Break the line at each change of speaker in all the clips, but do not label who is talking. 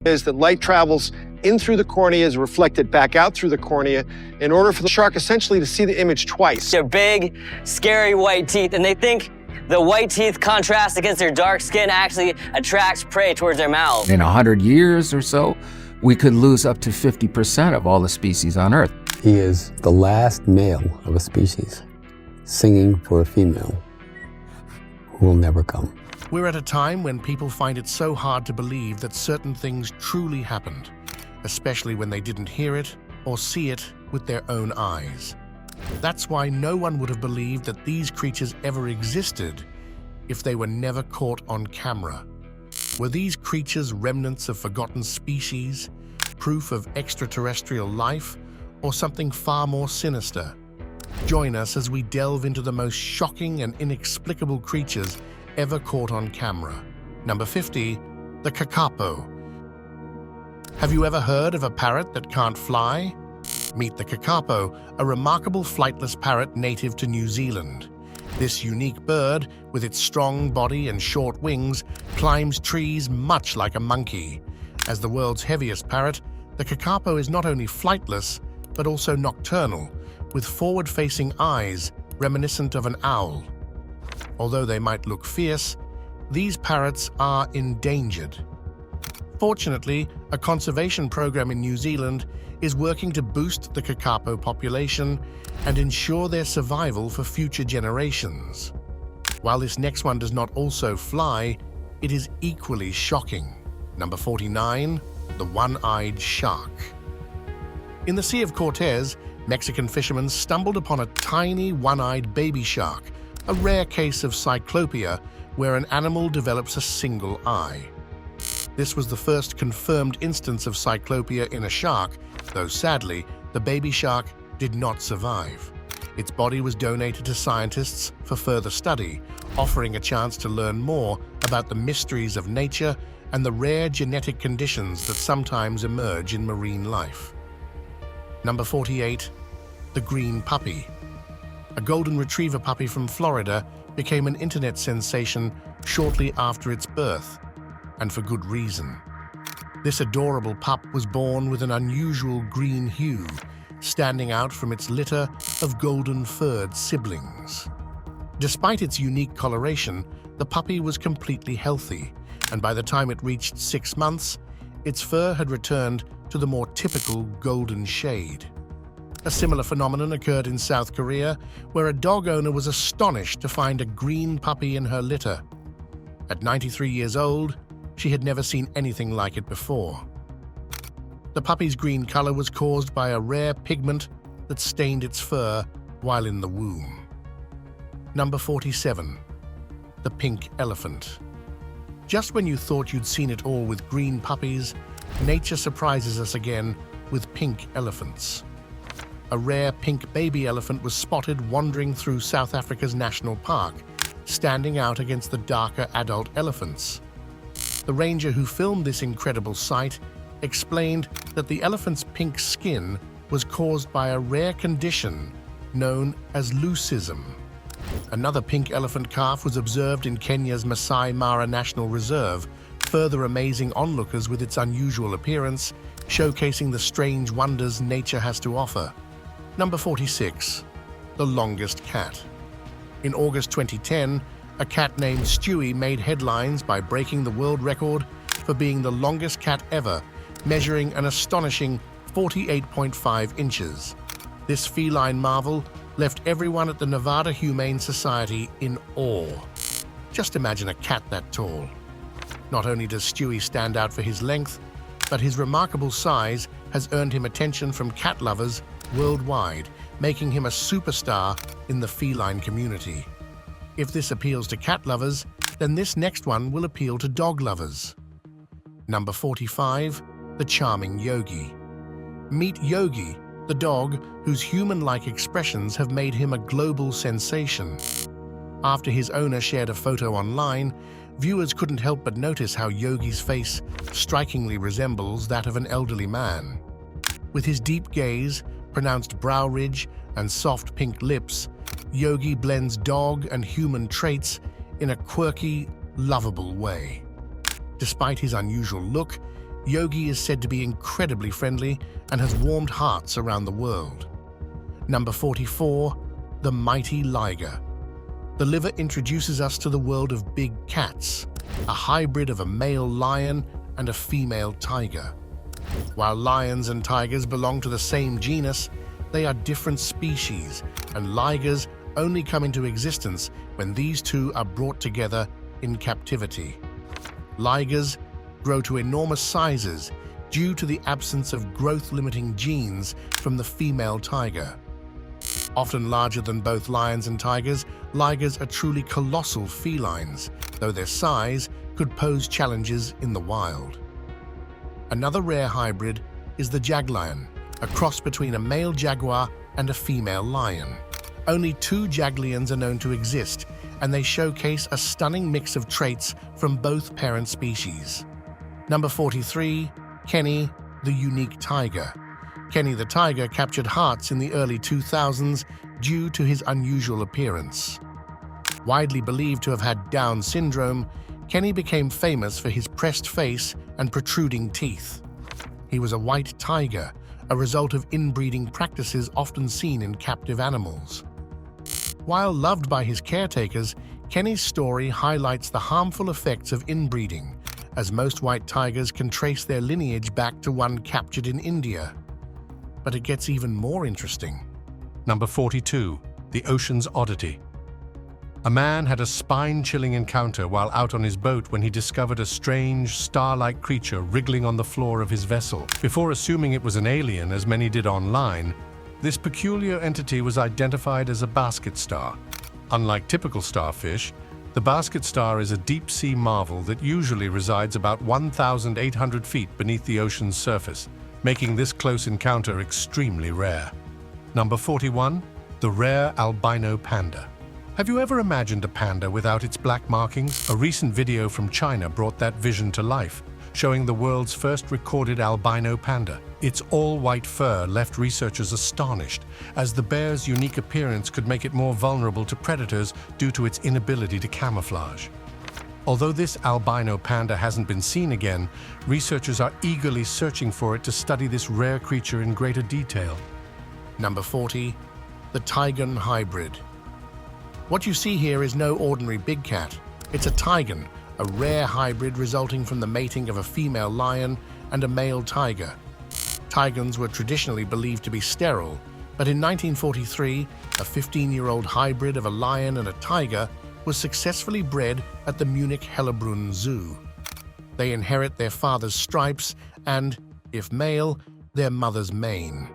Is that light travels in through the cornea, is reflected back out through the cornea in order for the shark essentially to see the image twice.
Their big, scary white teeth, and they think the white teeth contrast against their dark skin actually attracts prey towards their mouth.
In 100 years or so, we could lose up to 50% of all the species on Earth.
He is the last male of a species singing for a female who will never come.
We're at a time when people find it so hard to believe that certain things truly happened, especially when they didn't hear it or see it with their own eyes. That's why no one would have believed that these creatures ever existed if they were never caught on camera. Were these creatures remnants of forgotten species, proof of extraterrestrial life, or something far more sinister? Join us as we delve into the most shocking and inexplicable creatures ever caught on camera. Number 50, the kakapo. Have you ever heard of a parrot that can't fly? Meet the kakapo, a remarkable flightless parrot native to New Zealand. This unique bird, with its strong body and short wings, climbs trees much like a monkey. As the world's heaviest parrot, the kakapo is not only flightless, but also nocturnal, with forward-facing eyes reminiscent of an owl. Although they might look fierce, these parrots are endangered. Fortunately, a conservation program in New Zealand is working to boost the kakapo population and ensure their survival for future generations. While this next one does not also fly, it is equally shocking. Number 49, the one-eyed shark. In the Sea of Cortez, Mexican fishermen stumbled upon a tiny one-eyed baby shark, a rare case of cyclopia where an animal develops a single eye. This was the first confirmed instance of cyclopia in a shark, though sadly, the baby shark did not survive. Its body was donated to scientists for further study, offering a chance to learn more about the mysteries of nature and the rare genetic conditions that sometimes emerge in marine life. Number 48, the green puppy. A golden retriever puppy from Florida became an internet sensation shortly after its birth, and for good reason. This adorable pup was born with an unusual green hue, standing out from its litter of golden-furred siblings. Despite its unique coloration, the puppy was completely healthy, and by the time it reached 6 months, its fur had returned to the more typical golden shade. A similar phenomenon occurred in South Korea, where a dog owner was astonished to find a green puppy in her litter. At 93 years old, she had never seen anything like it before. The puppy's green color was caused by a rare pigment that stained its fur while in the womb. Number 47, the pink elephant. Just when you thought you'd seen it all with green puppies, nature surprises us again with pink elephants. A rare pink baby elephant was spotted wandering through South Africa's national park, standing out against the darker adult elephants. The ranger who filmed this incredible sight explained that the elephant's pink skin was caused by a rare condition known as leucism. Another pink elephant calf was observed in Kenya's Masai Mara National Reserve, further amazing onlookers with its unusual appearance, showcasing the strange wonders nature has to offer. Number 46, the longest cat. In August 2010, a cat named Stewie made headlines by breaking the world record for being the longest cat ever, measuring an astonishing 48.5 inches. This feline marvel left everyone at the Nevada Humane Society in awe. Just imagine a cat that tall. Not only does Stewie stand out for his length, but his remarkable size has earned him attention from cat lovers worldwide, making him a superstar in the feline community. If this appeals to cat lovers, then this next one will appeal to dog lovers. Number 45, the charming Yogi. Meet Yogi, the dog whose human-like expressions have made him a global sensation. After his owner shared a photo online, viewers couldn't help but notice how Yogi's face strikingly resembles that of an elderly man. With his deep gaze, pronounced brow ridge, and soft pink lips, Yogi blends dog and human traits in a quirky, lovable way. Despite his unusual look, Yogi is said to be incredibly friendly and has warmed hearts around the world. Number 44, the mighty liger. The liver introduces us to the world of big cats, a hybrid of a male lion and a female tiger. While lions and tigers belong to the same genus, they are different species, and ligers only come into existence when these two are brought together in captivity. Ligers grow to enormous sizes due to the absence of growth-limiting genes from the female tiger. Often larger than both lions and tigers, ligers are truly colossal felines, though their size could pose challenges in the wild. Another rare hybrid is the jaglion, a cross between a male jaguar and a female lion. Only 2 jaglions are known to exist, and they showcase a stunning mix of traits from both parent species. Number 43, Kenny, the unique tiger. Kenny the tiger captured hearts in the early 2000s due to his unusual appearance. Widely believed to have had Down syndrome, Kenny became famous for his pressed face and protruding teeth. He was a white tiger, a result of inbreeding practices often seen in captive animals. While loved by his caretakers, Kenny's story highlights the harmful effects of inbreeding, as most white tigers can trace their lineage back to one captured in India. But it gets even more interesting.
Number 42, the ocean's oddity. A man had a spine-chilling encounter while out on his boat when he discovered a strange, star-like creature wriggling on the floor of his vessel. Before assuming it was an alien, as many did online, this peculiar entity was identified as a basket star. Unlike typical starfish, the basket star is a deep-sea marvel that usually resides about 1,800 feet beneath the ocean's surface, making this close encounter extremely rare. Number 41, the rare albino panda. Have you ever imagined a panda without its black markings? A recent video from China brought that vision to life, showing the world's first recorded albino panda. Its all-white fur left researchers astonished, as the bear's unique appearance could make it more vulnerable to predators due to its inability to camouflage. Although this albino panda hasn't been seen again, researchers are eagerly searching for it to study this rare creature in greater detail.
Number 40, the tigan hybrid. What you see here is no ordinary big cat. It's a tigan, a rare hybrid resulting from the mating of a female lion and a male tiger. Tigans were traditionally believed to be sterile, but in 1943, a 15-year-old hybrid of a lion and a tiger was successfully bred at the Munich Hellebrunn Zoo. They inherit their father's stripes and, if male, their mother's mane.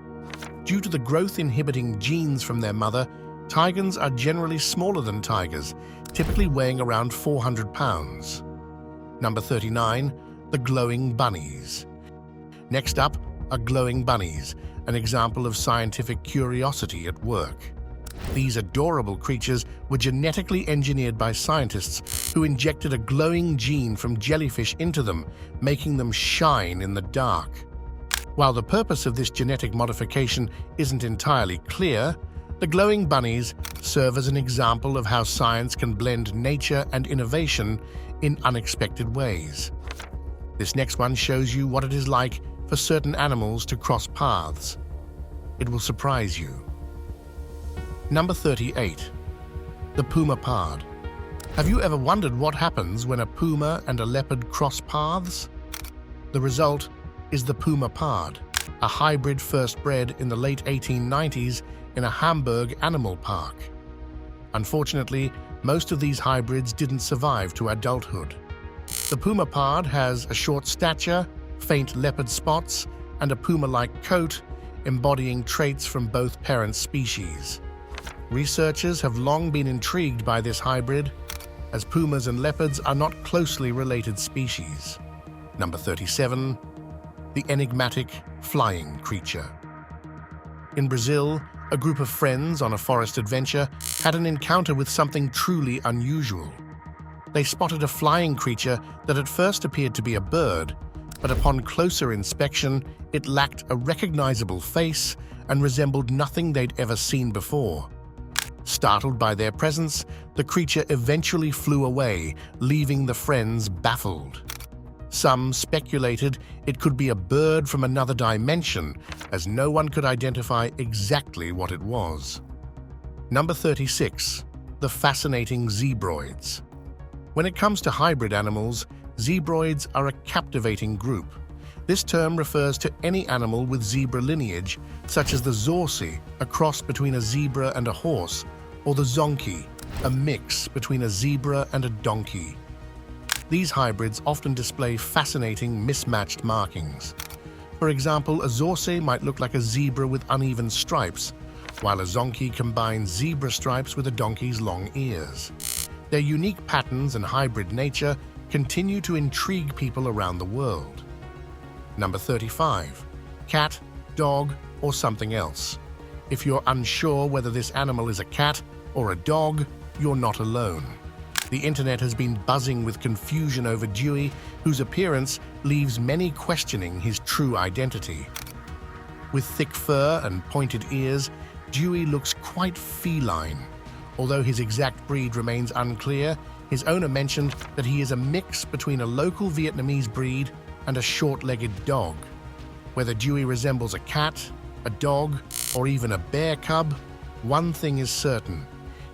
Due to the growth-inhibiting genes from their mother, tigans are generally smaller than tigers, typically weighing around 400 pounds. Number 39, the glowing bunnies. Next up are glowing bunnies, an example of scientific curiosity at work. These adorable creatures were genetically engineered by scientists who injected a glowing gene from jellyfish into them, making them shine in the dark. While the purpose of this genetic modification isn't entirely clear, the glowing bunnies serve as an example of how science can blend nature and innovation in unexpected ways. This next one shows you what it is like for certain animals to cross paths. It will surprise you. Number 38, the pumapard. Have you ever wondered what happens when a puma and a leopard cross paths? The result is the pumapard, a hybrid first bred in the late 1890s in a Hamburg animal park. Unfortunately, most of these hybrids didn't survive to adulthood. The pumapard has a short stature, faint leopard spots, and a puma-like coat, embodying traits from both parent species. Researchers have long been intrigued by this hybrid, as pumas and leopards are not closely related species. Number 37, the enigmatic flying creature. In Brazil, a group of friends on a forest adventure had an encounter with something truly unusual. They spotted a flying creature that at first appeared to be a bird, but upon closer inspection, it lacked a recognizable face and resembled nothing they'd ever seen before. Startled by their presence, the creature eventually flew away, leaving the friends baffled. Some speculated it could be a bird from another dimension, as no one could identify exactly what it was. Number 36. The fascinating zebroids. When it comes to hybrid animals, zebroids are a captivating group. This term refers to any animal with zebra lineage, such as the zorsi, a cross between a zebra and a horse, or the zonki, a mix between a zebra and a donkey. These hybrids often display fascinating mismatched markings. For example, a zorsi might look like a zebra with uneven stripes, while a zonki combines zebra stripes with a donkey's long ears. Their unique patterns and hybrid nature continue to intrigue people around the world. Number 35. Cat, dog, or something else. If you're unsure whether this animal is a cat or a dog, you're not alone. The internet has been buzzing with confusion over Dewey, whose appearance leaves many questioning his true identity. With thick fur and pointed ears, Dewey looks quite feline. Although his exact breed remains unclear, his owner mentioned that he is a mix between a local Vietnamese breed and a short-legged dog. Whether Dewey resembles a cat, a dog, or even a bear cub, one thing is certain: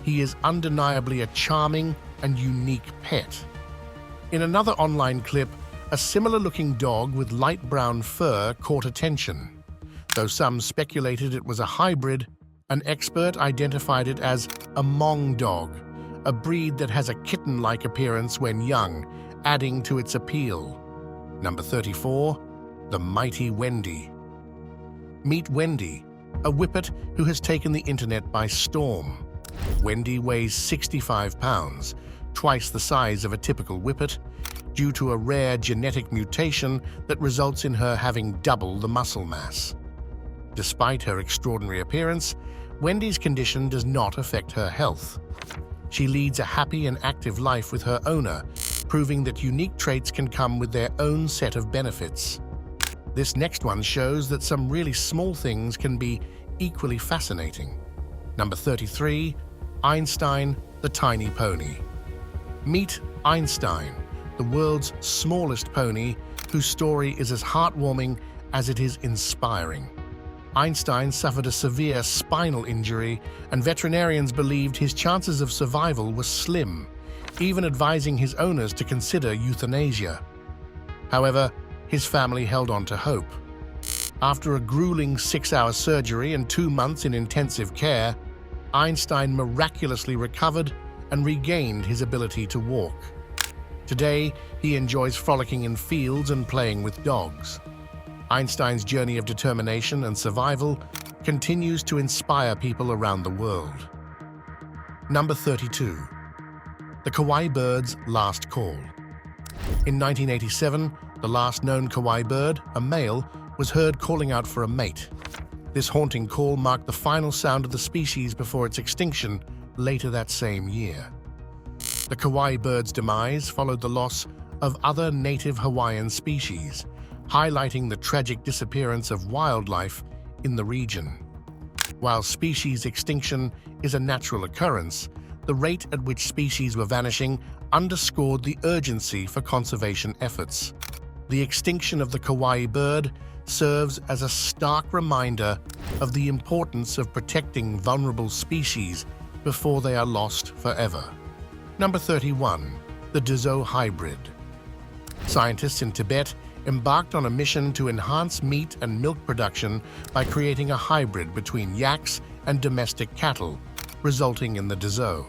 he is undeniably a charming and unique pet. In another online clip, a similar-looking dog with light brown fur caught attention. Though some speculated it was a hybrid, an expert identified it as a Hmong dog, a breed that has a kitten-like appearance when young, adding to its appeal. Number 34. The mighty Wendy. Meet Wendy, a whippet who has taken the internet by storm. Wendy weighs 65 pounds, twice the size of a typical whippet, due to a rare genetic mutation that results in her having double the muscle mass. Despite her extraordinary appearance, Wendy's condition does not affect her health. She leads a happy and active life with her owner, proving that unique traits can come with their own set of benefits. This next one shows that some really small things can be equally fascinating. Number 33. Einstein, the tiny pony. Meet Einstein, the world's smallest pony, whose story is as heartwarming as it is inspiring. Einstein suffered a severe spinal injury, and veterinarians believed his chances of survival were slim, even advising his owners to consider euthanasia. However, his family held on to hope. After a grueling 6-hour surgery and 2 months in intensive care, Einstein miraculously recovered and regained his ability to walk. Today, he enjoys frolicking in fields and playing with dogs. Einstein's journey of determination and survival continues to inspire people around the world. Number 32. The Kauai bird's last call. In 1987, the last known Kauai bird, a male, was heard calling out for a mate. This haunting call marked the final sound of the species before its extinction later that same year. The Kauai bird's demise followed the loss of other native Hawaiian species, highlighting the tragic disappearance of wildlife in the region. While species extinction is a natural occurrence, the rate at which species were vanishing underscored the urgency for conservation efforts. The extinction of the Kauai bird serves as a stark reminder of the importance of protecting vulnerable species before they are lost forever. Number 31. The Dezhou hybrid. Scientists in Tibet embarked on a mission to enhance meat and milk production by creating a hybrid between yaks and domestic cattle, resulting in the Dezhou.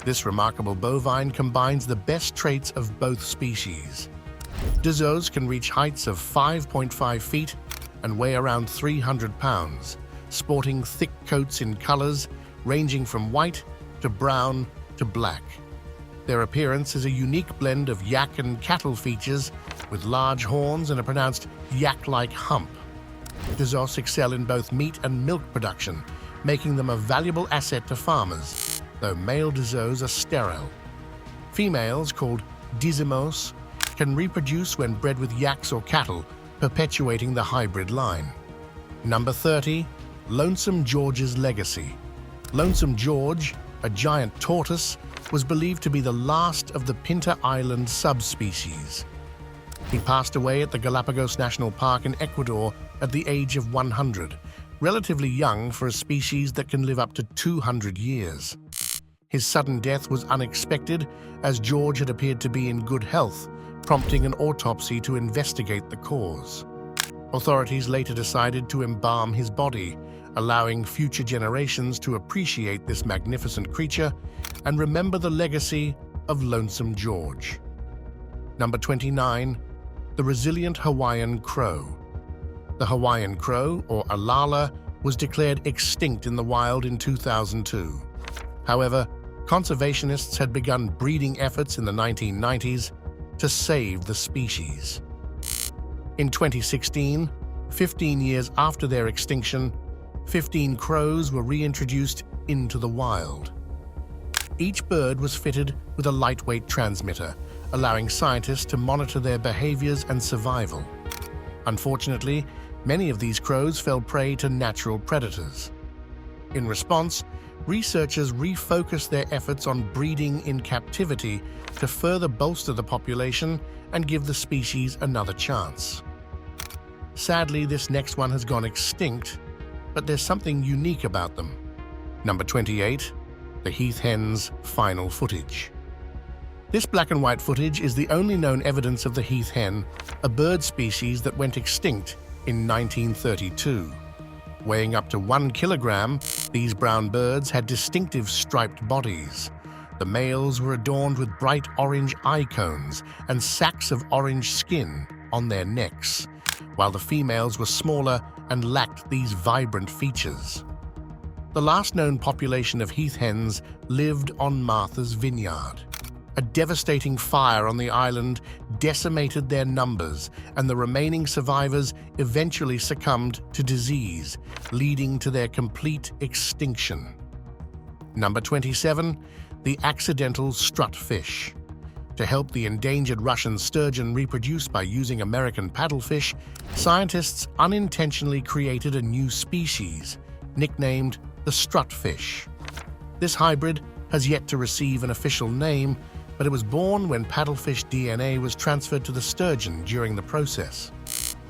This remarkable bovine combines the best traits of both species. Dezhous can reach heights of 5.5 feet and weigh around 300 pounds, sporting thick coats in colors ranging from white to brown to black. Their appearance is a unique blend of yak and cattle features, with large horns and a pronounced yak-like hump. Dezhous excel in both meat and milk production, making them a valuable asset to farmers, though male Dezhous are sterile. Females, called dizimos, can reproduce when bred with yaks or cattle, perpetuating the hybrid line. Number 30. Lonesome George's legacy. Lonesome George, a giant tortoise, was believed to be the last of the Pinta Island subspecies. He passed away at the Galapagos National Park in Ecuador at the age of 100, relatively young for a species that can live up to 200 years. His sudden death was unexpected, as George had appeared to be in good health, prompting an autopsy to investigate the cause. Authorities later decided to embalm his body, allowing future generations to appreciate this magnificent creature and remember the legacy of Lonesome George. Number 29. The resilient Hawaiian crow. The Hawaiian crow, or alala, was declared extinct in the wild in 2002. However, conservationists had begun breeding efforts in the 1990s to save the species. In 2016, 15 years after their extinction, 15 crows were reintroduced into the wild. Each bird was fitted with a lightweight transmitter, allowing scientists to monitor their behaviors and survival. Unfortunately, many of these crows fell prey to natural predators. In response, researchers refocused their efforts on breeding in captivity to further bolster the population and give the species another chance. Sadly, this next one has gone extinct, but there's something unique about them. Number 28. The Heath hen's final footage. This black and white footage is the only known evidence of the Heath hen, a bird species that went extinct in 1932. Weighing up to 1 kilogram, these brown birds had distinctive striped bodies. The males were adorned with bright orange eye cones and sacks of orange skin on their necks, while the females were smaller and lacked these vibrant features. The last known population of heath hens lived on Martha's Vineyard. A devastating fire on the island decimated their numbers, and the remaining survivors eventually succumbed to disease, leading to their complete extinction. Number 27. The accidental strut fish. To help the endangered Russian sturgeon reproduce by using American paddlefish, scientists unintentionally created a new species, nicknamed the strut fish. This hybrid has yet to receive an official name, but it was born when paddlefish DNA was transferred to the sturgeon during the process.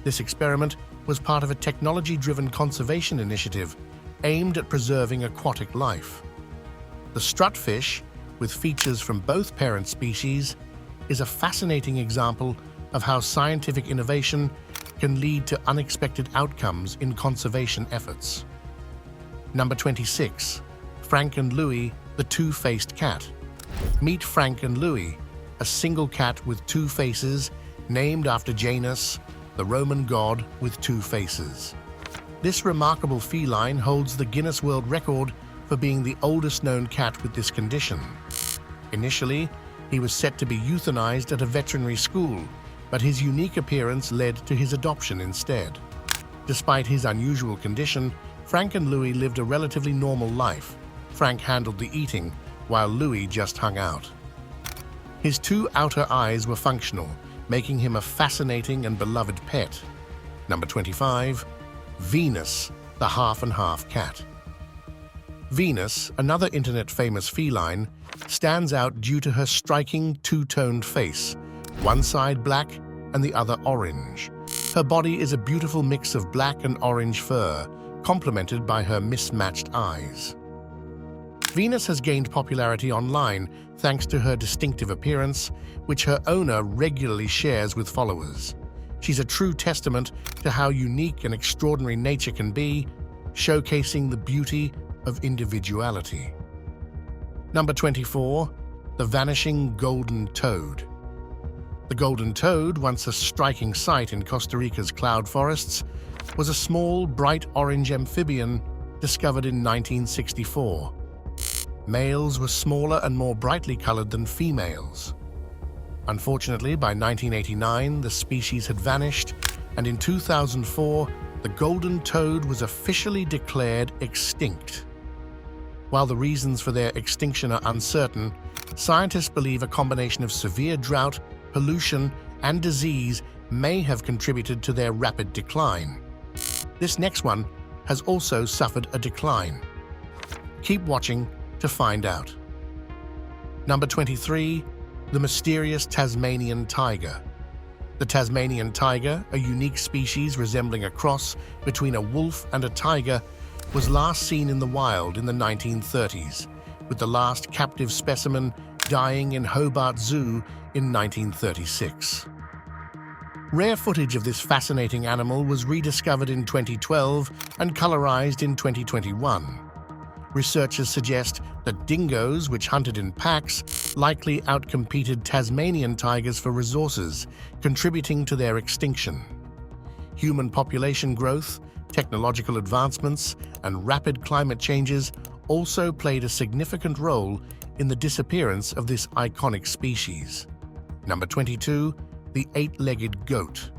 This experiment was part of a technology-driven conservation initiative aimed at preserving aquatic life. The strut fish, with features from both parent species, is a fascinating example of how scientific innovation can lead to unexpected outcomes in conservation efforts. Number 26. Frank and Louie, the two-faced cat. Meet Frank and Louie, a single cat with two faces, named after Janus, the Roman god with two faces. This remarkable feline holds the Guinness World Record for being the oldest known cat with this condition. Initially, he was set to be euthanized at a veterinary school, but his unique appearance led to his adoption instead. Despite his unusual condition, Frank and Louie lived a relatively normal life. Frank handled the eating, while Louie just hung out. His two outer eyes were functional, making him a fascinating and beloved pet. Number 25. Venus, the half-and-half cat. Venus, another internet-famous feline, stands out due to her striking two-toned face, one side black and the other orange. Her body is a beautiful mix of black and orange fur, complemented by her mismatched eyes. Venus has gained popularity online thanks to her distinctive appearance, which her owner regularly shares with followers. She's a true testament to how unique and extraordinary nature can be, showcasing the beauty of individuality. Number 24. The vanishing golden toad. The golden toad, once a striking sight in Costa Rica's cloud forests, was a small, bright orange amphibian discovered in 1964. Males were smaller and more brightly colored than females. Unfortunately, by 1989, the species had vanished, and in 2004, the golden toad was officially declared extinct. While the reasons for their extinction are uncertain, scientists believe a combination of severe drought, pollution, and disease may have contributed to their rapid decline. This next one has also suffered a decline. Keep watching to find out. Number 23. The mysterious Tasmanian tiger. The Tasmanian tiger, a unique species resembling a cross between a wolf and a tiger, was last seen in the wild in the 1930s, with the last captive specimen dying in Hobart Zoo in 1936. Rare footage of this fascinating animal was rediscovered in 2012 and colorized in 2021. Researchers suggest that dingoes, which hunted in packs, likely outcompeted Tasmanian tigers for resources, contributing to their extinction. Human population growth, technological advancements, and rapid climate changes also played a significant role in the disappearance of this iconic species. Number 22, the eight-legged goat.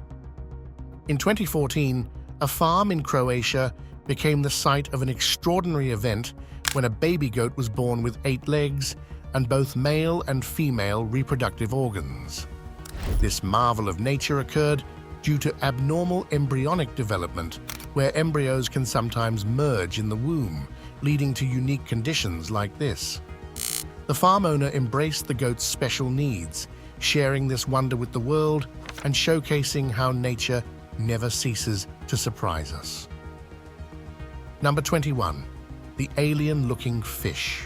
In 2014, a farm in Croatia became the site of an extraordinary event when a baby goat was born with 8 legs and both male and female reproductive organs. This marvel of nature occurred due to abnormal embryonic development, where embryos can sometimes merge in the womb, leading to unique conditions like this. The farm owner embraced the goat's special needs, sharing this wonder with the world and showcasing how nature never ceases to surprise us. Number 21. The alien-looking fish.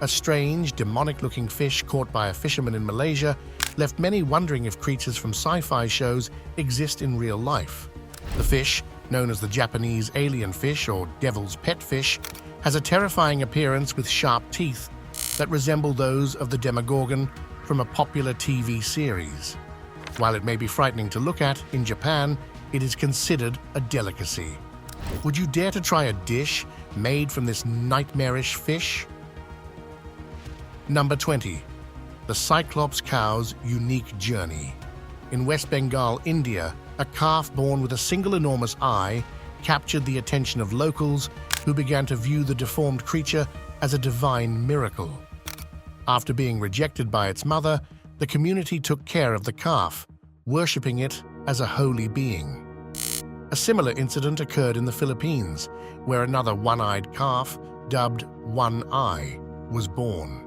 A strange, demonic-looking fish caught by a fisherman in Malaysia left many wondering if creatures from sci-fi shows exist in real life. The fish, known as the Japanese alien fish or devil's pet fish, has a terrifying appearance with sharp teeth that resemble those of the Demogorgon from a popular TV series. While it may be frightening to look at, in Japan, it is considered a delicacy. Would you dare to try a dish made from this nightmarish fish? Number 20. The Cyclops cow's unique journey. In West Bengal, India, a calf born with a single enormous eye captured the attention of locals who began to view the deformed creature as a divine miracle. After being rejected by its mother, the community took care of the calf, worshipping it as a holy being. A similar incident occurred in the Philippines, where another one-eyed calf, dubbed One Eye, was born.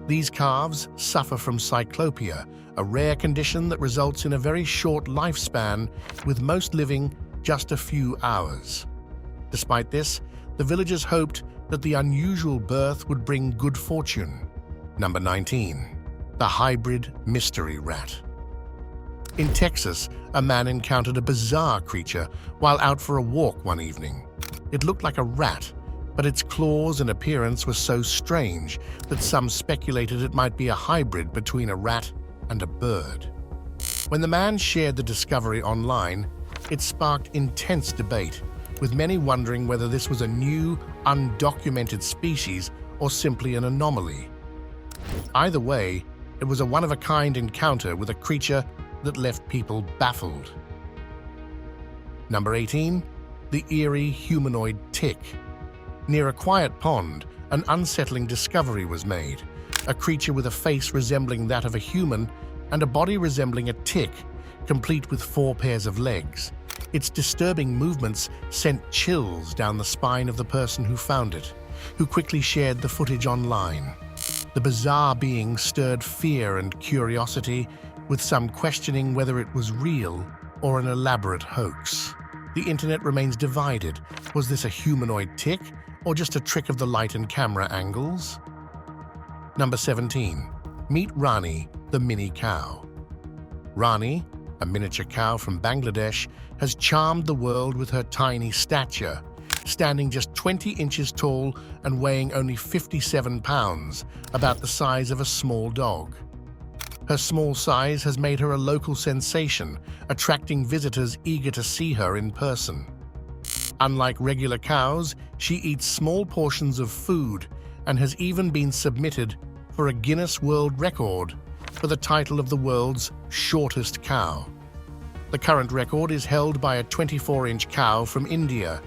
These calves suffer from cyclopia, a rare condition that results in a very short lifespan, with most living just a few hours. Despite this, the villagers hoped that the unusual birth would bring good fortune. Number 19. The hybrid mystery rat. In Texas, a man encountered a bizarre creature while out for a walk one evening. It looked like a rat, but its claws and appearance were so strange that some speculated it might be a hybrid between a rat and a bird. When the man shared the discovery online, it sparked intense debate, with many wondering whether this was a new, undocumented species or simply an anomaly. Either way, it was a one-of-a-kind encounter with a creature that left people baffled. Number 18. The eerie humanoid tick. Near a quiet pond, an unsettling discovery was made. A creature with a face resembling that of a human and a body resembling a tick, complete with 4 pairs of legs. Its disturbing movements sent chills down the spine of the person who found it, who quickly shared the footage online. The bizarre being stirred fear and curiosity, with some questioning whether it was real or an elaborate hoax. The internet remains divided. Was this a humanoid tick or just a trick of the light and camera angles? Number 17. Meet Rani, the mini cow. Rani, a miniature cow from Bangladesh, has charmed the world with her tiny stature, standing just 20 inches tall and weighing only 57 pounds, about the size of a small dog. Her small size has made her a local sensation, attracting visitors eager to see her in person. Unlike regular cows, she eats small portions of food and has even been submitted for a Guinness World Record for the title of the world's shortest cow. The current record is held by a 24-inch cow from India,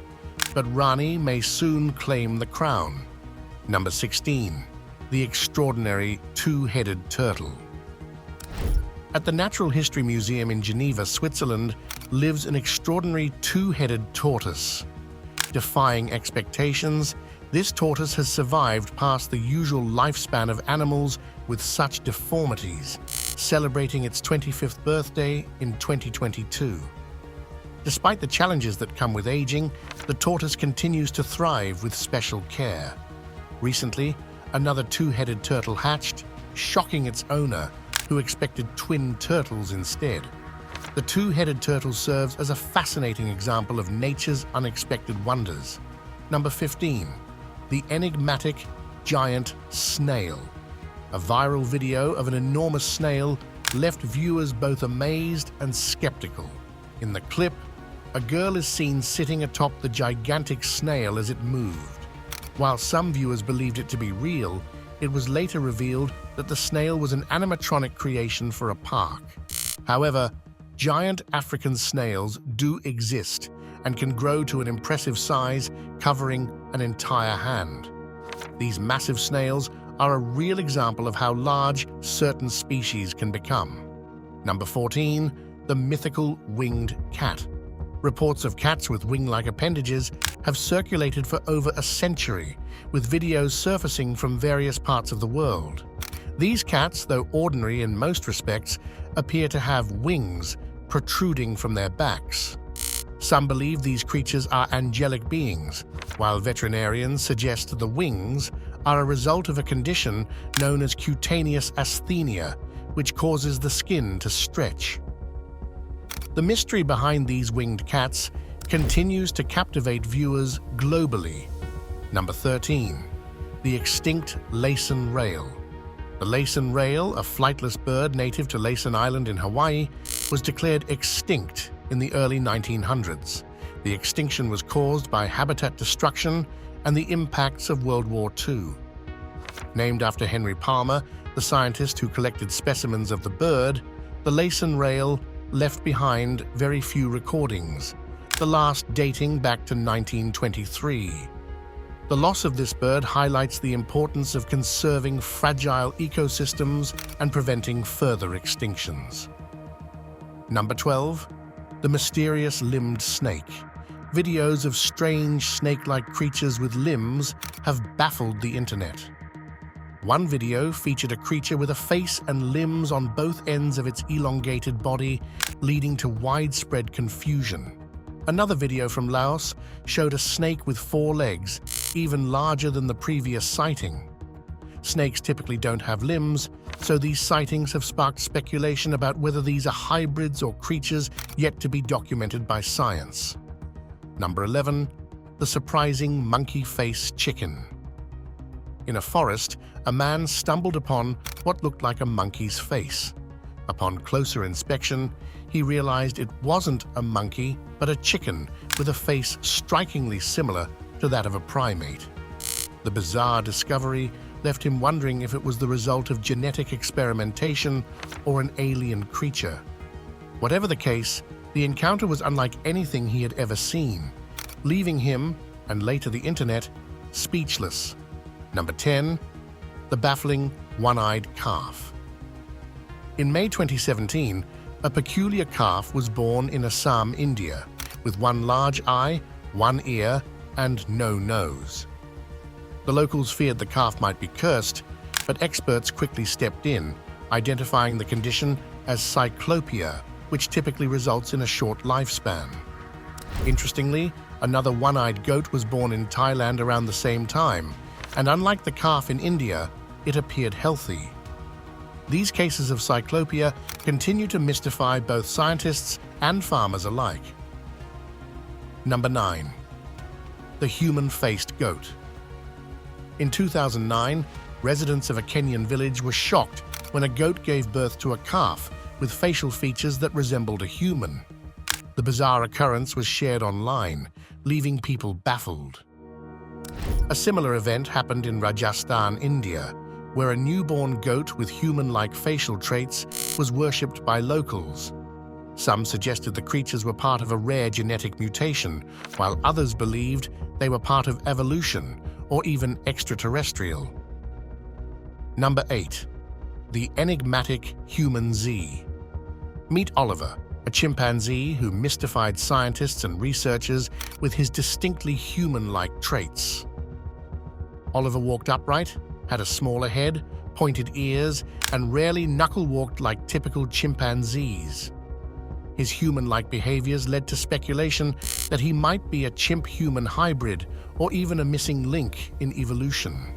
but Rani may soon claim the crown. Number 16. The extraordinary two-headed turtle. At the Natural History Museum in Geneva, Switzerland, lives an extraordinary two-headed tortoise. Defying expectations, this tortoise has survived past the usual lifespan of animals with such deformities. celebrating its 25th birthday in 2022. Despite the challenges that come with aging, the tortoise continues to thrive with special care. Recently, another two-headed turtle hatched, shocking its owner, who expected twin turtles instead. The two-headed turtle serves as a fascinating example of nature's unexpected wonders. Number 15. The enigmatic giant snail. A viral video of an enormous snail left viewers both amazed and skeptical. In the clip, a girl is seen sitting atop the gigantic snail as it moved. While some viewers believed it to be real, it was later revealed that the snail was an animatronic creation for a park. However, giant African snails do exist and can grow to an impressive size, covering an entire hand. These massive snails are a real example of how large certain species can become. Number 14. The mythical winged cat. Reports of cats with wing-like appendages have circulated for over a century, with videos surfacing from various parts of the world. These cats, though ordinary in most respects, appear to have wings protruding from their backs. Some believe these creatures are angelic beings, while veterinarians suggest the wings are a result of a condition known as cutaneous asthenia, which causes the skin to stretch. The mystery behind these winged cats continues to captivate viewers globally. Number 13. The extinct Laysan rail. The Laysan rail, a flightless bird native to Laysan Island in Hawaii, was declared extinct in the early 1900s. The extinction was caused by habitat destruction and the impacts of World War II. Named after Henry Palmer, the scientist who collected specimens of the bird, the Laysan rail left behind very few recordings, the last dating back to 1923. The loss of this bird highlights the importance of conserving fragile ecosystems and preventing further extinctions. Number 12. The mysterious limbed snake. Videos of strange snake-like creatures with limbs have baffled the internet. One video featured a creature with a face and limbs on both ends of its elongated body, leading to widespread confusion. Another video from Laos showed a snake with 4 legs, even larger than the previous sighting. Snakes typically don't have limbs, so these sightings have sparked speculation about whether these are hybrids or creatures yet to be documented by science. Number 11. The surprising monkey-faced chicken. In a forest, a man stumbled upon what looked like a monkey's face. Upon closer inspection, he realized it wasn't a monkey, but a chicken with a face strikingly similar to that of a primate. The bizarre discovery left him wondering if it was the result of genetic experimentation or an alien creature. Whatever the case, the encounter was unlike anything he had ever seen, leaving him, and later the internet, speechless. Number 10. The baffling one-eyed calf. In May 2017, a peculiar calf was born in Assam, India, with one large eye, one ear, and no nose. The locals feared the calf might be cursed, but experts quickly stepped in, identifying the condition as cyclopia, which typically results in a short lifespan. Interestingly, another one-eyed goat was born in Thailand around the same time, and unlike the calf in India, it appeared healthy. These cases of cyclopia continue to mystify both scientists and farmers alike. Number 9. The human-faced goat. In 2009, residents of a Kenyan village were shocked when a goat gave birth to a calf with facial features that resembled a human. The bizarre occurrence was shared online, leaving people baffled. A similar event happened in Rajasthan, India, where a newborn goat with human-like facial traits was worshipped by locals. Some suggested the creatures were part of a rare genetic mutation, while others believed they were part of evolution or even extraterrestrial. Number 8. The enigmatic human-zee. Meet Oliver, a chimpanzee who mystified scientists and researchers with his distinctly human-like traits. Oliver walked upright, had a smaller head, pointed ears, and rarely knuckle-walked like typical chimpanzees. His human-like behaviors led to speculation that he might be a chimp-human hybrid or even a missing link in evolution.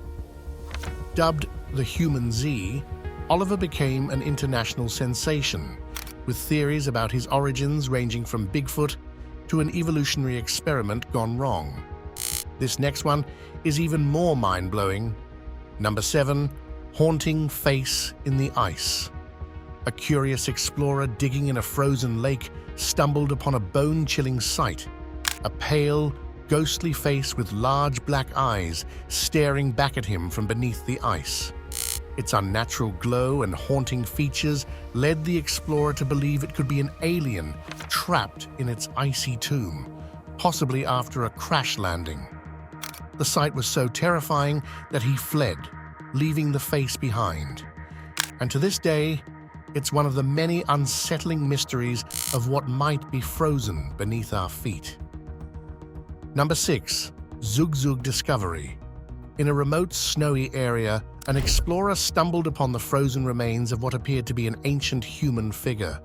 Dubbed the human-zee, Oliver became an international sensation, with theories about his origins ranging from Bigfoot to an evolutionary experiment gone wrong. This next one is even more mind-blowing. Number 7, haunting face in the ice. A curious explorer digging in a frozen lake stumbled upon a bone-chilling sight. A pale, ghostly face with large black eyes staring back at him from beneath the ice. Its unnatural glow and haunting features led the explorer to believe it could be an alien trapped in its icy tomb, possibly after a crash landing. The sight was so terrifying that he fled, leaving the face behind. And to this day, it's one of the many unsettling mysteries of what might be frozen beneath our feet. Number 6, Zug Zug discovery. In a remote, snowy area, an explorer stumbled upon the frozen remains of what appeared to be an ancient human figure.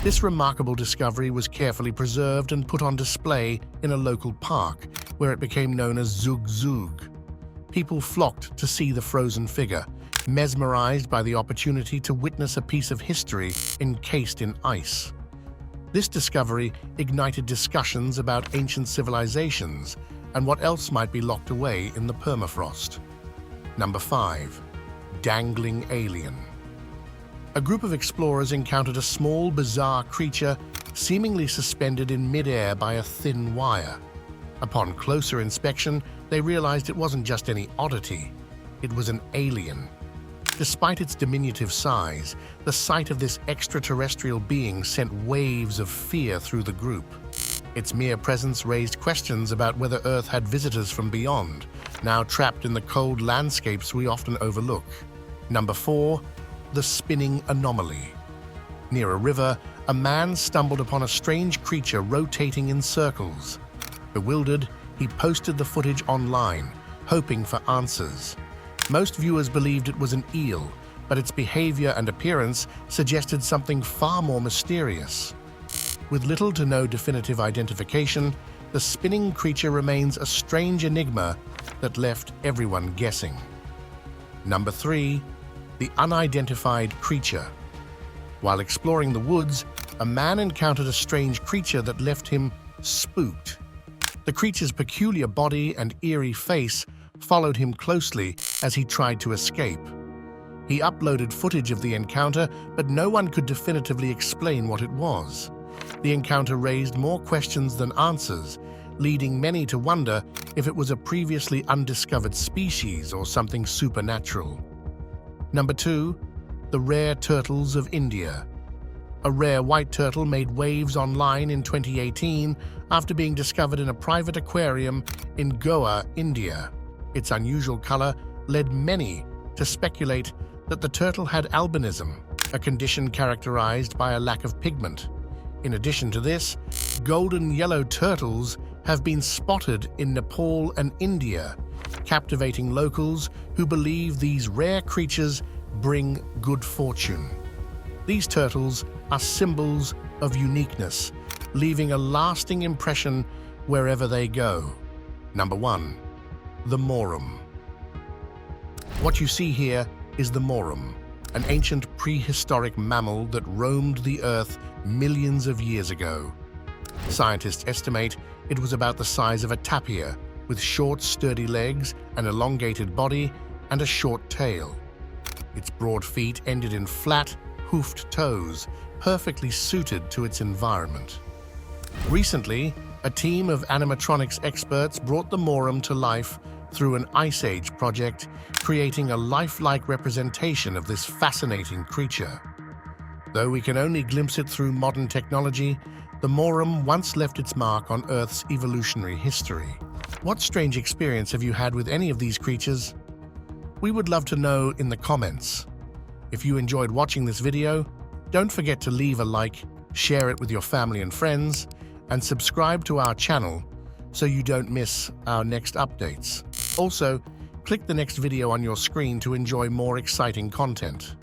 This remarkable discovery was carefully preserved and put on display in a local park, where it became known as Zug Zug. People flocked to see the frozen figure, mesmerized by the opportunity to witness a piece of history encased in ice. This discovery ignited discussions about ancient civilizations and what else might be locked away in the permafrost. Number 5, dangling alien. A group of explorers encountered a small, bizarre creature seemingly suspended in midair by a thin wire. Upon closer inspection, they realized it wasn't just any oddity. It was an alien. Despite its diminutive size, the sight of this extraterrestrial being sent waves of fear through the group. Its mere presence raised questions about whether Earth had visitors from beyond, now trapped in the cold landscapes we often overlook. Number 4, the spinning anomaly. Near a river, a man stumbled upon a strange creature rotating in circles. Bewildered, he posted the footage online, hoping for answers. Most viewers believed it was an eel, but its behavior and appearance suggested something far more mysterious. With little to no definitive identification, the spinning creature remains a strange enigma that left everyone guessing. Number 3, the unidentified creature. While exploring the woods, a man encountered a strange creature that left him spooked. The creature's peculiar body and eerie face followed him closely as he tried to escape. He uploaded footage of the encounter, but no one could definitively explain what it was. The encounter raised more questions than answers, leading many to wonder if it was a previously undiscovered species or something supernatural. Number 2, the rare turtles of India. A rare white turtle made waves online in 2018 after being discovered in a private aquarium in Goa, India. Its unusual color led many to speculate that the turtle had albinism, a condition characterized by a lack of pigment. In addition to this, golden yellow turtles have been spotted in Nepal and India, captivating locals who believe these rare creatures bring good fortune. These turtles are symbols of uniqueness, leaving a lasting impression wherever they go. Number 1, the morum. What you see here is the morum, an ancient prehistoric mammal that roamed the Earth millions of years ago. Scientists estimate it was about the size of a tapir, with short, sturdy legs, an elongated body, and a short tail. Its broad feet ended in flat, hoofed toes, perfectly suited to its environment. Recently, a team of animatronics experts brought the morum to life through an Ice Age project, creating a lifelike representation of this fascinating creature. Though we can only glimpse it through modern technology, the morum once left its mark on Earth's evolutionary history. What strange experience have you had with any of these creatures? We would love to know in the comments. If you enjoyed watching this video, don't forget to leave a like, share it with your family and friends, and subscribe to our channel so you don't miss our next updates. Also, Click the next video on your screen to enjoy more exciting content.